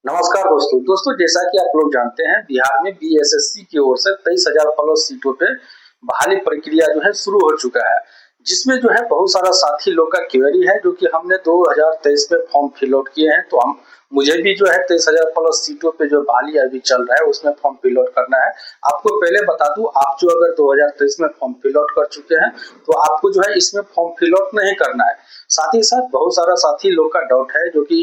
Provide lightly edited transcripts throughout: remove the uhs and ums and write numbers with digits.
नमस्कार दोस्तों जैसा कि आप लोग जानते हैं बिहार में बीएसएससी की ओर से 23,000 प्लस सीटों पे बहाली प्रक्रिया जो है शुरू हो चुका है, जिसमें जो है बहुत सारा साथी लोग का क्वेरी है जो कि हमने 2023 में फॉर्म फिल आउट किए हैं। तो हम मुझे भी जो है 23,000 प्लस सीटों पे जो बहाली अभी चल रहा है उसमें फॉर्म फिल आउट करना है। आपको पहले बता दूं, आप जो अगर 2023 में फॉर्म फिल आउट कर चुके हैं तो आपको जो है इसमें फॉर्म फिल आउट नहीं करना है। साथ ही साथ बहुत सारा साथी लोग का डाउट है जो कि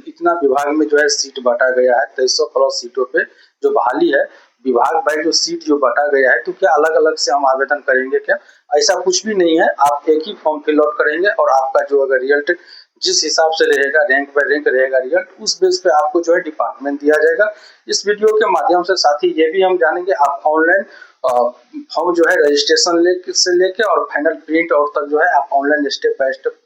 इतना विभाग में जो है सीट बांटा गया है 2300 प्लस सीटों पे जो बहाली है, विभाग बाई जो सीट जो बांटा गया है, तो क्या अलग अलग से हम आवेदन करेंगे क्या? ऐसा कुछ भी नहीं है। आप एक ही फॉर्म फिल आउट करेंगे और आपका जो अगर रिजल्ट जिस हिसाब से रहेगा, रैंक बाय रैंक रहेगा रिजल्ट, उस बेस पे आपको जो है डिपार्टमेंट दिया जाएगा। इस वीडियो के माध्यम से साथी ये भी हम जानेंगे आप ऑनलाइन फॉर्म जो है रजिस्ट्रेशन से लेके और फाइनल प्रिंट आउट तक जो है आप online step by step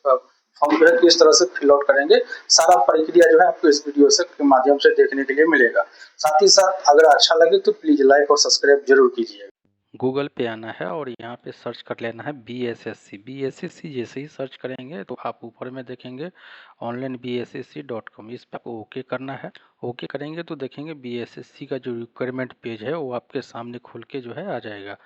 form जो है किस तरह से फिल आउट करेंगे, सारा प्रक्रिया जो है आपको इस वीडियो से के माध्यम से देखने के लिए मिलेगा। साथ ही साथ अगर अच्छा लगे तो प्लीज लाइक और सब्सक्राइब जरूर कीजिए। गूगल पे आना है और यहाँ पे सर्च कर लेना है BSSC जैसे ही सर्च करेंगे तो आप ऊपर में देखेंगे ऑनलाइन bssc.com, इस पर आपको ओके करना है। ओके करेंगे तो देखेंगे BSSC का जो रिक्वायरमेंट पेज है वो आपके सामने खुल के जो है आ जाएगा।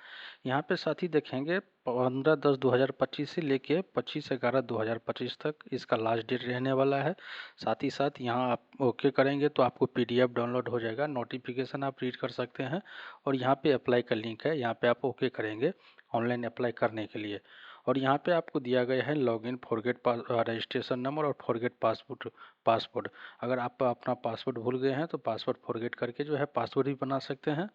यहाँ पे साथ ही देखेंगे 15/10/2025 से लेके 25/11/2025 तक इसका लास्ट डेट रहने वाला है। साथ ही साथ यहाँ आप ओके करेंगे तो आपको PDF डाउनलोड हो जाएगा, नोटिफिकेशन आप रीड कर सकते हैं और यहाँ पे अप्लाई का लिंक है, यहाँ पे आप ओके करेंगे ऑनलाइन अप्लाई करने के लिए। और यहाँ पे आपको दिया गया है लॉगिन, फॉरगेट रजिस्ट्रेशन नंबर और फॉरगेट पासवर्ड। अगर आप अपना पासवर्ड भूल गए हैं तो पासवर्ड फॉरगेट करके जो है पासवर्ड भी बना सकते हैं।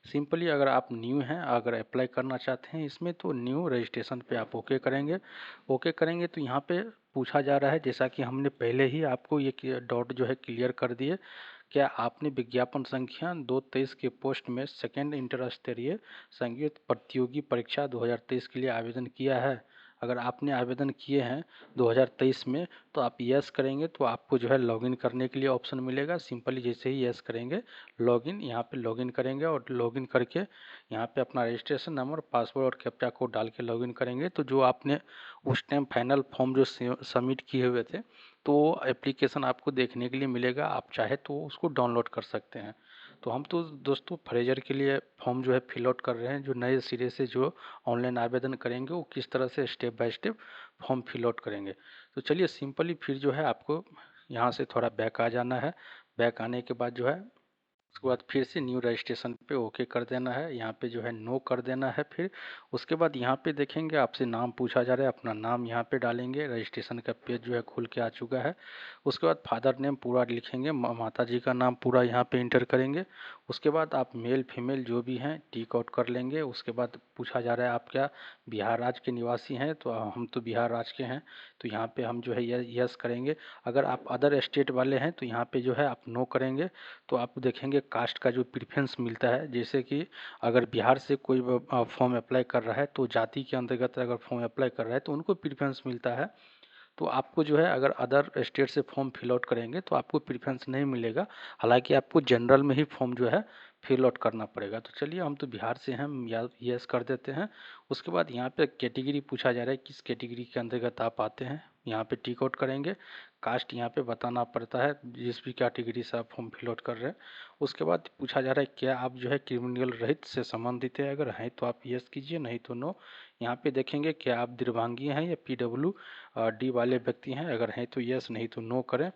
सिंपली अगर आप न्यू हैं, अगर अप्लाई करना चाहते हैं इसमें, तो न्यू रजिस्ट्रेशन पे आप ओके करेंगे। ओके करेंगे तो यहाँ पे पूछा जा रहा है, जैसा कि हमने पहले ही आपको ये डॉट जो है क्लियर कर दिए, क्या आपने विज्ञापन संख्या 223 के पोस्ट में सेकेंड इंटर स्तरीय संगीत प्रतियोगी परीक्षा 2023 के लिए आवेदन किया है? अगर आपने आवेदन किए हैं 2023 में तो आप यस करेंगे तो आपको जो है लॉगिन करने के लिए ऑप्शन मिलेगा। सिंपली जैसे ही यस करेंगे लॉगिन, यहाँ पे लॉगिन करेंगे और लॉगिन करके यहाँ पे अपना रजिस्ट्रेशन नंबर, पासवर्ड और कैप्चा कोड डाल के लॉगिन करेंगे तो जो आपने उस टाइम फाइनल फॉर्म जो सबमिट किए हुए थे तो एप्लीकेशन आपको देखने के लिए मिलेगा। आप चाहे तो उसको डाउनलोड कर सकते हैं। तो हम तो दोस्तों फ्रेजर के लिए फॉर्म जो है फिल आउट कर रहे हैं, जो नए सिरे से जो ऑनलाइन आवेदन करेंगे वो किस तरह से step by step form fill out करेंगे। तो चलिए सिंपली फिर जो है आपको यहाँ से थोड़ा बैक आ जाना है। बैक आने के बाद जो है उसके बाद फिर से न्यू रजिस्ट्रेशन पे ओके कर देना है, यहाँ पे जो है नो कर देना है। फिर उसके बाद यहाँ पे देखेंगे आपसे नाम पूछा जा रहा है, अपना नाम यहाँ पे डालेंगे। रजिस्ट्रेशन का पेज जो है खुल के आ चुका है। उसके बाद फादर नेम पूरा लिखेंगे, माता जी का नाम पूरा यहाँ पे इंटर करेंगे। उसके बाद आप मेल फीमेल जो भी हैं टिक आउट कर लेंगे। उसके बाद पूछा जा रहा है आप क्या बिहार राज्य के निवासी हैं, तो हम तो बिहार राज्य के हैं तो यहाँ पे हम जो है यस करेंगे। अगर आप अदर स्टेट वाले हैं तो यहाँ पे जो है आप नो करेंगे। तो आप देखेंगे कास्ट का जो प्रीफरेंस मिलता है, जैसे कि अगर बिहार से कोई फॉर्म अप्लाई कर रहा है तो जाति के अंतर्गत अगर फॉर्म अप्लाई कर रहा है तो उनको प्रीफरेंस मिलता है। तो आपको जो है अगर अदर स्टेट से फॉर्म फिल आउट करेंगे तो आपको प्रीफरेंस नहीं मिलेगा। हालांकि आपको जनरल में ही फॉर्म जो है फिल आउट करना पड़ेगा। तो चलिए हम तो बिहार से हैं, हम यस कर देते हैं। उसके बाद यहाँ पे कैटेगरी पूछा जा रहा है, किस कैटेगरी के अंतर्गत आप आते हैं, यहाँ पे टिक आउट करेंगे। कास्ट यहाँ पे बताना पड़ता है जिस भी कैटेगरी से आप फॉर्म फिल आउट कर रहे हैं। उसके बाद पूछा जा रहा है क्या आप जो है क्रिमिनल रहित से संबंधित है, अगर हैं तो आप यस कीजिए, नहीं तो नो। यहाँ पे देखेंगे क्या आप दिव्यांगी हैं या PWD वाले व्यक्ति हैं, अगर हैं तो यस, नहीं तो नो करें।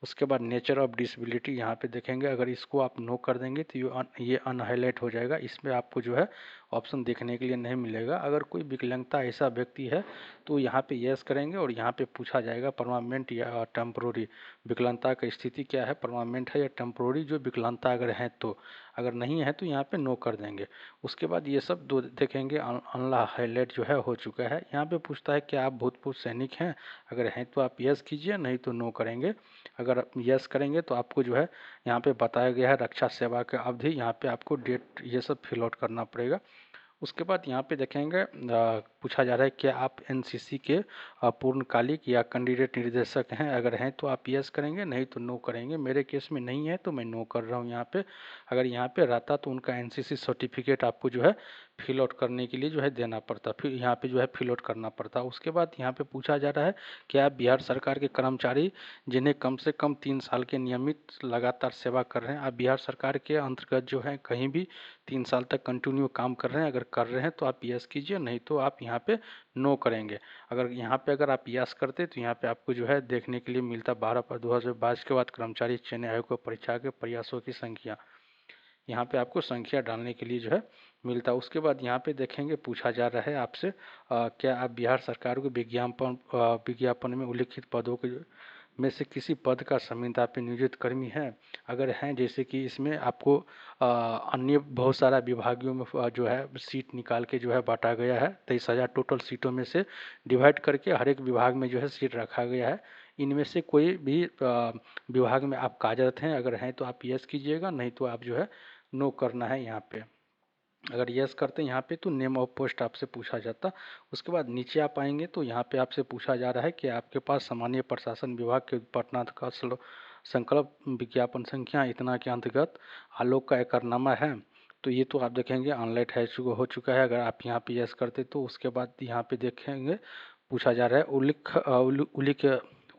उसके बाद नेचर ऑफ डिसेबिलिटी यहाँ पे देखेंगे, अगर इसको आप नो कर देंगे तो ये अनहाईलाइट हो जाएगा, इसमें आपको जो है ऑप्शन देखने के लिए नहीं मिलेगा। अगर कोई विकलांगता ऐसा व्यक्ति है तो यहाँ पे यस करेंगे और यहाँ पे पूछा जाएगा परमानेंट या टेम्प्रोरी, विकलांगता की स्थिति क्या है, परमानेंट है या टेम्प्रोरी, जो विकलांगता अगर है तो, अगर नहीं है तो यहाँ पे नो कर देंगे। उसके बाद ये सब दो देखेंगे अनला हाईलाइट जो है हो चुका है। यहाँ पे पूछता है कि आप भूतपूर्व सैनिक हैं, अगर हैं तो आप यस कीजिए, नहीं तो नो करेंगे। अगर आप यस करेंगे तो आपको जो है यहाँ पे बताया गया है रक्षा सेवा के अवधि, यहाँ पे आपको डेट ये सब फिल आउट करना पड़ेगा। उसके बाद यहाँ पे देखेंगे पूछा जा रहा है कि आप एनसीसी के पूर्णकालिक या कैंडिडेट निर्देशक हैं, अगर हैं तो आप यस करेंगे, नहीं तो नो करेंगे। मेरे केस में नहीं है तो मैं नो कर रहा हूँ यहाँ पे। अगर यहाँ पे रहता तो उनका एनसीसी सर्टिफिकेट आपको जो है फिल आउट करने के लिए जो है देना पड़ता, फिर यहाँ पे जो है फिल आउट करना पड़ता। उसके बाद यहाँ पे पूछा जा रहा है कि आप बिहार सरकार के कर्मचारी जिन्हें कम से कम 3 साल के नियमित लगातार सेवा कर रहे हैं, आप बिहार सरकार के अंतर्गत जो है कहीं भी 3 साल तक कंटिन्यू काम कर रहे हैं, अगर कर रहे हैं तो आप यस कीजिए, नहीं तो आप यहाँ पे नो करेंगे। अगर आप यस करते तो यहाँ पे आपको जो है देखने के लिए मिलता 12/2022 के बाद कर्मचारी चयन आयोग को परीक्षा के प्रयासों की संख्या, यहाँ पे आपको संख्या डालने के लिए जो है मिलता। उसके बाद यहाँ पे देखेंगे पूछा जा रहा है आपसे क्या आप बिहार सरकार को विज्ञापन में उल्लिखित पदों के में से किसी पद का संविदा पे नियोजित कर्मी हैं। अगर हैं, जैसे कि इसमें आपको अन्य बहुत सारा विभागियों में जो है सीट निकाल के जो है बांटा गया है। 23,000 टोटल सीटों में से डिवाइड करके हर एक विभाग में जो है सीट रखा गया है। इनमें से कोई भी विभाग में आप कार्यरत हैं, अगर हैं तो आप यस कीजिएगा, नहीं तो आप जो है नो करना है यहाँ पे। अगर यस करते हैं यहाँ पे तो नेम ऑफ पोस्ट आपसे पूछा जाता। उसके बाद नीचे आप आएंगे तो यहाँ पे आपसे पूछा जा रहा है कि आपके पास सामान्य प्रशासन विभाग के पटना का संकल्प विज्ञापन संख्या इतना के अंतर्गत आलोक का एकरनामा है। तो ये तो आप देखेंगे ऑनलाइन हो चुका है। अगर आप यहाँ पे यस करते तो उसके बाद यहाँ पे देखेंगे पूछा जा रहा है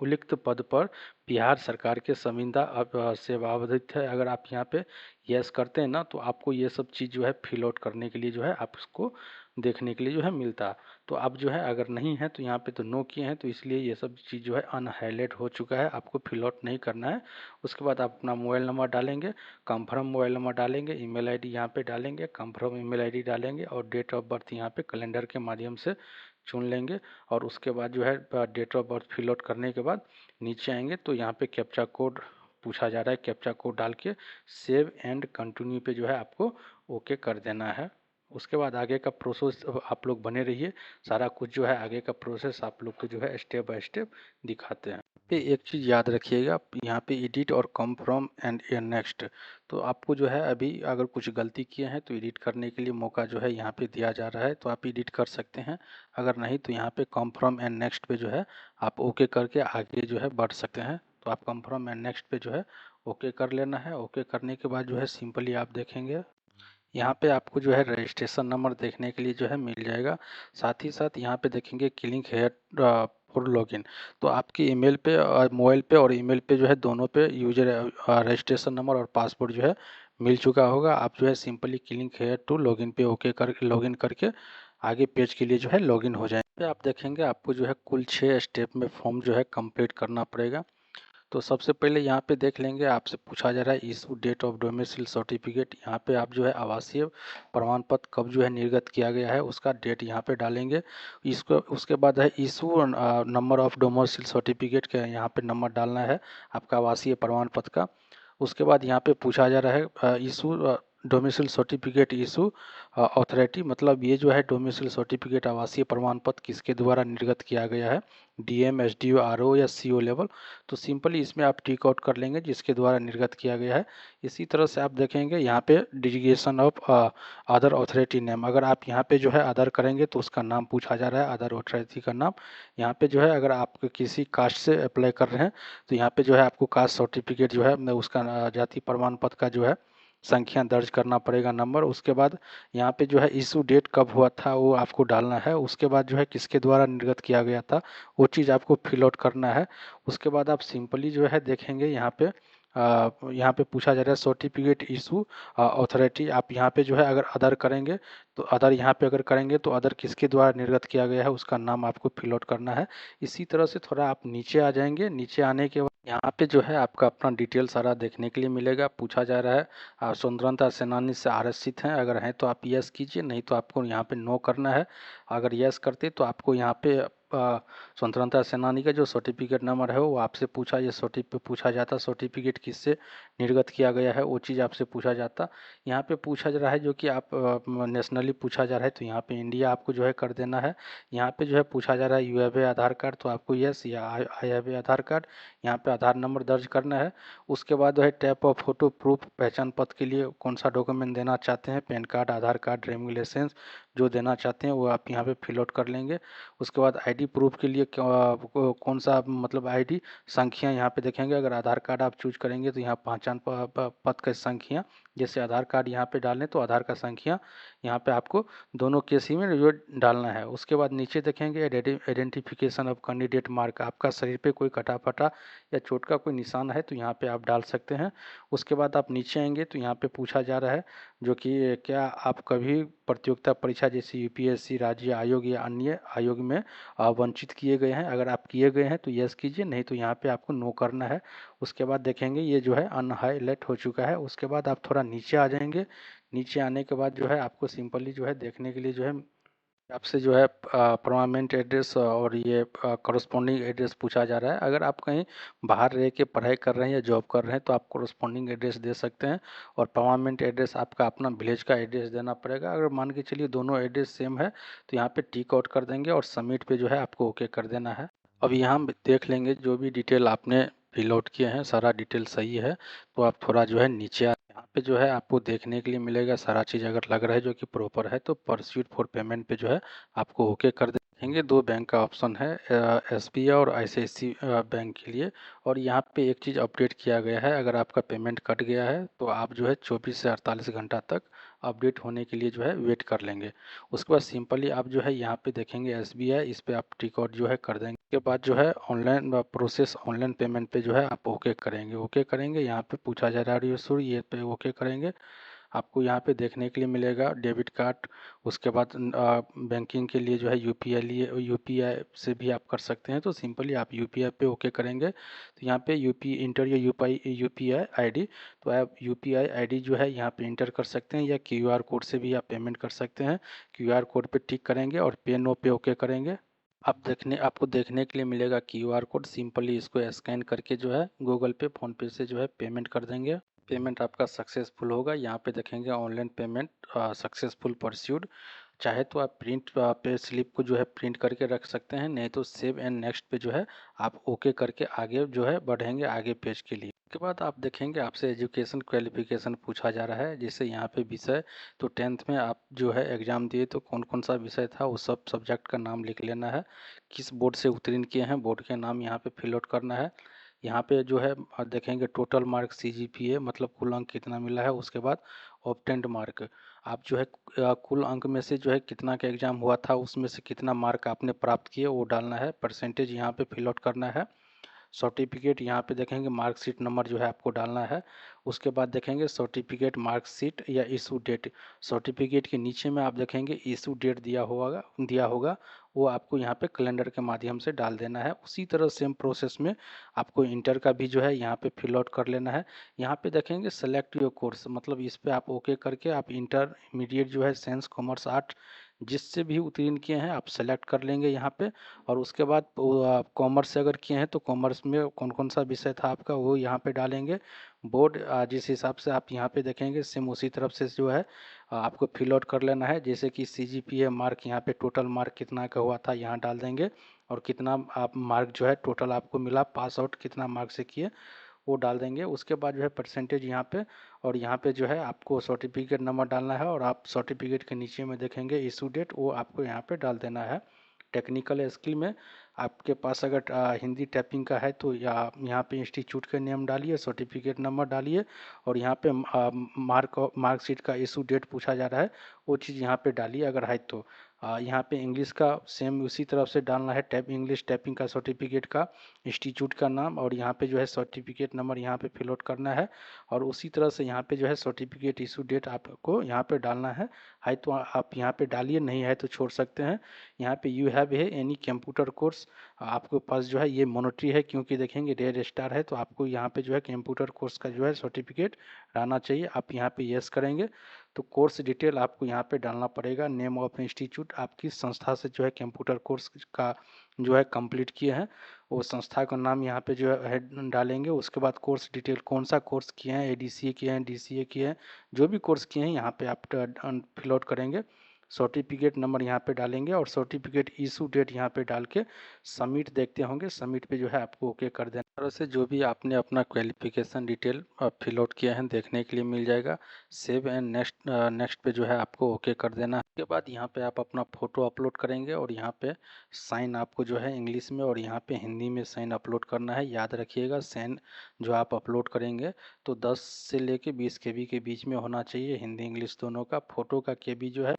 उल्लिखित पद पर बिहार सरकार के संविदा सेवावधित है। अगर आप यहाँ पे यस करते हैं ना तो आपको ये सब चीज़ जो है फिल आउट करने के लिए जो है आप उसको देखने के लिए जो है मिलता। तो आप जो है अगर नहीं है तो यहाँ पे तो नो किए हैं, तो इसलिए ये सब चीज़ जो है अनहाइलाइट हो चुका है, आपको फिल आउट नहीं करना है। उसके बाद आप अपना मोबाइल नंबर डालेंगे, कंफर्म मोबाइल नंबर डालेंगे, ईमेल आईडी यहाँ पे डालेंगे, कंफर्म ईमेल आईडी डालेंगे और डेट ऑफ बर्थ यहाँ पे कैलेंडर के माध्यम से चुन लेंगे। और उसके बाद जो है date of birth fill out करने के बाद नीचे आएंगे तो यहाँ पे कैप्चा कोड पूछा जा रहा है, कैप्चा कोड डाल के सेव एंड कंटिन्यू पे जो है आपको ओके कर देना है। उसके बाद आगे का प्रोसेस आप लोग बने रहिए, सारा कुछ जो है आगे का प्रोसेस आप लोग को जो है स्टेप बाय स्टेप दिखाते हैं। पे एक चीज़ याद रखिएगा, यहाँ पे एडिट और कम फ्रॉम एंड नेक्स्ट, तो आपको जो है अभी अगर कुछ गलती किए हैं तो एडिट करने के लिए मौका जो है यहाँ पे दिया जा रहा है, तो आप एडिट कर सकते हैं। अगर नहीं तो यहाँ पे कम फ्रॉम एंड नेक्स्ट पे जो है आप ओके करके आगे जो है बढ़ सकते हैं। तो आप कम फ्रॉम एंड नेक्स्ट पे जो है ओके कर लेना है। ओके करने के बाद जो है सिंपली आप देखेंगे यहाँ पे आपको जो है रजिस्ट्रेशन नंबर देखने के लिए जो है मिल जाएगा। साथ ही साथ यहाँ पे देखेंगे क्लिक हेयर फॉर लॉगिन, तो आपके ईमेल पे मोबाइल पे और ईमेल पे जो है दोनों पे यूजर रजिस्ट्रेशन नंबर और पासवर्ड जो है मिल चुका होगा। आप जो है simply click here to login पे ओके कर लॉगिन करके आगे पेज के लिए जो है लॉगिन हो जाएंगे। आप देखेंगे आपको जो है कुल 6 स्टेप में फॉर्म जो है कंप्लीट करना पड़ेगा। तो सबसे पहले यहाँ पे देख लेंगे, आपसे पूछा जा रहा है issue date of domicile certificate. यहाँ पे आप जो है आवासीय प्रमाण पत्र कब जो है निर्गत किया गया है उसका डेट यहाँ पे डालेंगे। इसको उसके बाद है issue number of domicile certificate का यहाँ पे नंबर डालना है आपका आवासीय प्रमाण पत्र का। उसके बाद यहाँ पे पूछा जा रहा है issue domicile certificate issue authority, मतलब ये जो है डोमिसाइल सर्टिफिकेट आवासीय प्रमाण पत्र किसके द्वारा निर्गत किया गया है, डीएम, एसडीओ, आरओ या सीओ लेवल। तो सिंपली इसमें आप टिक आउट कर लेंगे जिसके द्वारा निर्गत किया गया है। इसी तरह से आप देखेंगे यहाँ पे designation of other authority name, अगर आप यहाँ पे जो है अदर करेंगे तो उसका नाम पूछा जा रहा है, अदर अथॉरिटी का नाम। यहाँ पे जो है अगर आप किसी कास्ट से अप्लाई कर रहे हैं तो यहाँ पे जो है आपको कास्ट सर्टिफिकेट जो है उसका जाति प्रमाण पत्र का जो है संख्या दर्ज करना पड़ेगा, नंबर। उसके बाद यहाँ पे जो है इशू डेट कब हुआ था वो आपको डालना है। उसके बाद जो है किसके द्वारा निर्गत किया गया था वो चीज़ आपको फिल आउट करना है। उसके बाद आप सिंपली जो है देखेंगे यहाँ पे पूछा जा रहा है सर्टिफिकेट इशू अथॉरिटी, आप यहाँ पे जो है अगर अदर करेंगे तो अदर यहाँ पे अगर करेंगे तो अदर किसके द्वारा निर्गत किया गया है उसका नाम आपको फिल आउट करना है। इसी तरह से थोड़ा आप नीचे आ जाएंगे, नीचे आने के बाद यहाँ पे जो है आपका अपना डिटेल सारा देखने के लिए मिलेगा। पूछा जा रहा है आप स्वतंत्रता सेनानी से आरक्षित हैं, अगर हैं तो आप यस कीजिए, नहीं तो आपको यहाँ पे नो करना है। अगर यस करते तो आपको यहाँ पे स्वतंत्रता सेनानी का जो सर्टिफिकेट नंबर है वो आपसे पूछा जाता, सर्टिफिकेट किससे निर्गत किया गया है वो चीज़ आपसे पूछा जाता। यहाँ पे पूछा जा रहा है जो कि आप नेशनली पूछा जा रहा है तो यहाँ पे इंडिया आपको जो है कर देना है। यहाँ पे जो है पूछा जा रहा है you have a Aadhaar card, तो आपको यस, या I have a Aadhaar card, यहाँ पे आधार नंबर दर्ज करना है। उसके बाद जो है टाइप ऑफ फोटो प्रूफ, पहचान पत्र के लिए कौन सा डॉक्यूमेंट देना चाहते हैं, पैन कार्ड, आधार कार्ड, ड्राइविंग लाइसेंस, जो देना चाहते हैं वो आप यहाँ पे फिल आउट कर लेंगे। उसके बाद आईडी प्रूफ के लिए कौन सा मतलब आईडी संख्या यहाँ पे देखेंगे। अगर आधार कार्ड आप चूज करेंगे तो यहाँ पहचान पत्र की संख्या, जैसे आधार कार्ड यहाँ पे डालें तो आधार का संख्या यहाँ पे आपको दोनों केस ही में जो डालना है। उसके बाद नीचे देखेंगे आइडेंटिफिकेशन ऑफ कैंडिडेट मार्क, आपका शरीर पे कोई कटा फटा या चोट का कोई निशान है तो यहाँ पे आप डाल सकते हैं। उसके बाद आप नीचे आएंगे तो यहाँ पे पूछा जा रहा है जो कि क्या आप कभी प्रतियोगिता परीक्षा जैसे यूपीएससी, राज्य आयोग या अन्य आयोग में वंचित किए गए हैं। अगर आप किए गए हैं तो यस कीजिए, नहीं तो यहाँ पे आपको नो करना है। उसके बाद देखेंगे ये जो है अनहाईलाइट हो चुका है। उसके बाद आप थोड़ा नीचे आ जाएंगे। नीचे आने के बाद जो है आपको सिंपली जो है देखने के लिए जो है आपसे जो है परमानेंट एड्रेस और ये करस्पॉन्डिंग एड्रेस पूछा जा रहा है। अगर आप कहीं बाहर रह के पढ़ाई कर रहे हैं या जॉब कर रहे हैं तो आप करस्पॉन्डिंग एड्रेस दे सकते हैं, और परमानेंट एड्रेस आपका अपना विलेज का एड्रेस देना पड़ेगा। अगर मान के चलिए दोनों एड्रेस सेम है तो यहाँ पे टिक आउट कर देंगे और सबमिट पे जो है आपको ओके कर देना है। अब यहाँ देख लेंगे जो भी डिटेल आपने फिल आउट किए हैं सारा डिटेल सही है, तो आप थोड़ा जो है नीचे यहाँ पे जो है आपको देखने के लिए मिलेगा सारा चीज़। अगर लग रहा है जो कि प्रॉपर है तो परस्यूट फॉर पेमेंट पे जो है आपको ओके कर देंगे। दो बैंक का ऑप्शन है, एसबीआई और आईसीआईसी बैंक के लिए। और यहाँ पे एक चीज़ अपडेट किया गया है, अगर आपका पेमेंट कट गया है तो आप जो है 24 से 48 घंटा तक अपडेट होने के लिए जो है वेट कर लेंगे। उसके बाद सिंपली आप जो है यहाँ पे देखेंगे एसबीआई, इस पे आप टिक आउट जो है कर देंगे। के बाद जो है ऑनलाइन प्रोसेस ऑनलाइन पेमेंट पे जो है आप ओके करेंगे। ओके करेंगे, यहाँ पे पूछा जा रहा है शुरू, ये पे ओके करेंगे। आपको यहाँ पे देखने के लिए मिलेगा डेबिट कार्ड। उसके बाद बैंकिंग के लिए जो है यूपीआई से भी आप कर सकते हैं, तो सिंपली आप यूपीआई पे ओके करेंगे। तो यहाँ पे इंटर या यूपीआई आईडी, तो आप यूपीआई आईडी जो है यहाँ पे इंटर कर सकते हैं, या क्यूआर कोड से भी आप पेमेंट कर सकते हैं। क्यूआर कोड पे टिक करेंगे और पे नो पे ओके करेंगे। आपको देखने के लिए मिलेगा क्यूआर कोड, सिंपली इसको स्कैन करके जो है गूगल पे, फोन पे से जो है पेमेंट कर देंगे। पेमेंट आपका सक्सेसफुल होगा। यहाँ पे देखेंगे ऑनलाइन पेमेंट सक्सेसफुल परस्यूड। चाहे तो आप प्रिंट पे स्लिप को जो है प्रिंट करके रख सकते हैं, नहीं तो सेव एंड नेक्स्ट पे जो है आप ओके करके आगे जो है बढ़ेंगे आगे पेज के लिए। उसके बाद आप देखेंगे आपसे एजुकेशन क्वालिफिकेशन पूछा जा रहा है, जैसे यहाँ पे विषय, तो 10th में आप जो है एग्ज़ाम दिए तो कौन कौन सा विषय था वो सब सब्जेक्ट का नाम लिख लेना है। किस बोर्ड से उत्तीर्ण किए हैं बोर्ड के नाम यहाँ पे फिल आउट करना है। यहाँ पे जो है देखेंगे टोटल मार्क सीजीपीए मतलब कुल अंक कितना मिला है। उसके बाद ऑब्टेंड मार्क, आप जो है कुल अंक में से जो है कितना का एग्जाम हुआ था उसमें से कितना मार्क आपने प्राप्त किए वो डालना है। परसेंटेज यहाँ पे फिल आउट करना है। सर्टिफिकेट यहाँ पे देखेंगे मार्कशीट नंबर जो है आपको डालना है। उसके बाद देखेंगे सर्टिफिकेट मार्कशीट या इशू डेट, सर्टिफिकेट के नीचे में आप देखेंगे इशू डेट दिया होगा वो आपको यहाँ पे कैलेंडर के माध्यम से डाल देना है। उसी तरह सेम प्रोसेस में आपको इंटर का भी जो है यहाँ पे फिल आउट कर लेना है। यहाँ पे देखेंगे सेलेक्ट योर कोर्स, मतलब इस पे आप ओके करके आप इंटरमीडिएट जो है साइंस कॉमर्स आर्ट जिससे भी उत्तीर्ण किए हैं आप सेलेक्ट कर लेंगे यहाँ पे। और उसके बाद कॉमर्स से अगर किए हैं तो कॉमर्स में कौन कौन सा विषय था आपका वो यहाँ पे डालेंगे। बोर्ड जिस हिसाब से आप यहाँ पे देखेंगे सेम उसी तरफ से जो है आपको फिल आउट कर लेना है। जैसे कि सीजीपीए मार्क यहाँ पे टोटल मार्क कितना का हुआ था यहाँ डाल देंगे, और कितना आप मार्क जो है टोटल आपको मिला, पास आउट कितना मार्क से किए वो डाल देंगे। उसके बाद जो है परसेंटेज यहाँ पे, और यहाँ पे जो है आपको सर्टिफिकेट नंबर डालना है, और आप सर्टिफिकेट के नीचे में देखेंगे इशू डेट वो आपको यहाँ पे डाल देना है। टेक्निकल स्किल में आपके पास अगर हिंदी टाइपिंग का है तो या यहाँ पे इंस्टीट्यूट का नेम डालिए, सर्टिफिकेट नंबर डालिए, और यहाँ पे मार्कशीट का इशू डेट पूछा जा रहा है वो चीज़ यहाँ पे डालिए अगर है तो। यहाँ पे इंग्लिश का सेम उसी तरफ से डालना है, इंग्लिश टाइपिंग का सर्टिफिकेट का इंस्टीट्यूट का नाम, और यहाँ पे जो है सर्टिफिकेट नंबर यहाँ पे फिल आउट करना है। और उसी तरह से यहाँ पे जो है सर्टिफिकेट इशू डेट आपको यहाँ पे डालना है तो आप यहाँ पे डालिए, नहीं है तो छोड़ सकते हैं। यहाँ पे यू हैव है एनी कंप्यूटर कोर्स, आपके पास जो है ये मॉनिटरी है क्योंकि देखेंगे रेड स्टार है, तो आपको यहाँ पे जो है कंप्यूटर कोर्स का जो है सर्टिफिकेट रहना चाहिए। आप यहाँ पे यस करेंगे तो कोर्स डिटेल आपको यहाँ पे डालना पड़ेगा, नेम ऑफ इंस्टीट्यूट, आप किस संस्था से जो है कंप्यूटर कोर्स का जो है कंप्लीट किए हैं वो संस्था का नाम यहाँ पे जो है डालेंगे। उसके बाद कोर्स डिटेल कौन सा कोर्स किए हैं, एडीसीए किए हैं, डीसीए किए हैं, जो भी कोर्स किए हैं यहाँ पे आप फिल आउट करेंगे। सर्टिफिकेट नंबर यहाँ पे डालेंगे और सर्टिफिकेट इशू डेट यहाँ पे डाल के सबमिट देखते होंगे, सबमिट पे जो है आपको ओके कर देना। तरह से जो भी आपने अपना क्वालिफिकेशन डिटेल फिल आउट किया है देखने के लिए मिल जाएगा। सेव एंड नेक्स्ट पे जो है आपको ओके कर देना है। उसके बाद यहाँ पे आप अपना फ़ोटो अपलोड करेंगे और यहाँ पे साइन आपको जो है इंग्लिश में और यहाँ पे हिंदी में साइन अपलोड करना है। याद रखिएगा साइन जो आप अपलोड करेंगे तो 10 से लेके 20 केबी के बीच में होना चाहिए, हिंदी इंग्लिश दोनों का। फ़ोटो का केबी जो है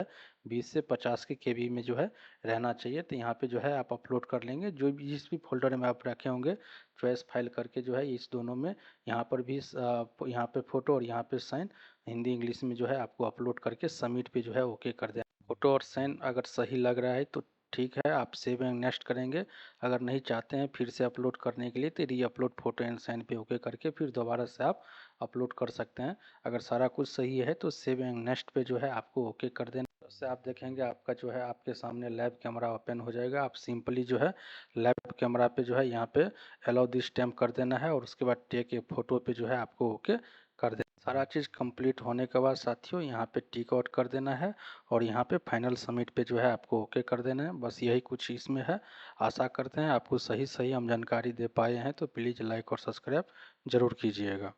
20 से 50 के केबी में जो है रहना चाहिए। तो यहाँ पे जो है आप अपलोड कर लेंगे, जो भी जिस भी फोल्डर में आप रखे होंगे चॉइस फाइल करके जो है इस दोनों में यहाँ पर भी यहाँ पे फ़ोटो और यहाँ पे साइन हिंदी इंग्लिश में जो है आपको अपलोड करके सबमिट पे जो है ओके कर देना। फ़ोटो और साइन अगर सही लग रहा है तो ठीक है, आप सेव एंड नेक्स्ट करेंगे। अगर नहीं चाहते हैं फिर से अपलोड करने के लिए तो री अपलोड फ़ोटो एंड साइन पे ओके करके फिर दोबारा से आप अपलोड कर सकते हैं। अगर सारा कुछ सही है तो सेव एंड नेक्स्ट पे जो है आपको ओके कर देना। उससे आप देखेंगे आपका जो है आपके सामने लाइव कैमरा ओपन हो जाएगा। आप सिंपली जो है लाइव कैमरा पे जो है यहाँ पे अलाउ दिस स्टैम्प कर देना है और उसके बाद टेक ए फोटो पे जो है आपको ओके कर देना। सारा चीज़ कंप्लीट होने के बाद साथियों यहाँ पे टिक आउट कर देना है और यहाँ पे फाइनल सबमिट पे जो है आपको ओके कर देना है। बस यही कुछ इसमें है। आशा करते हैं आपको सही सही हम जानकारी दे पाए हैं, तो प्लीज़ लाइक और सब्सक्राइब जरूर कीजिएगा।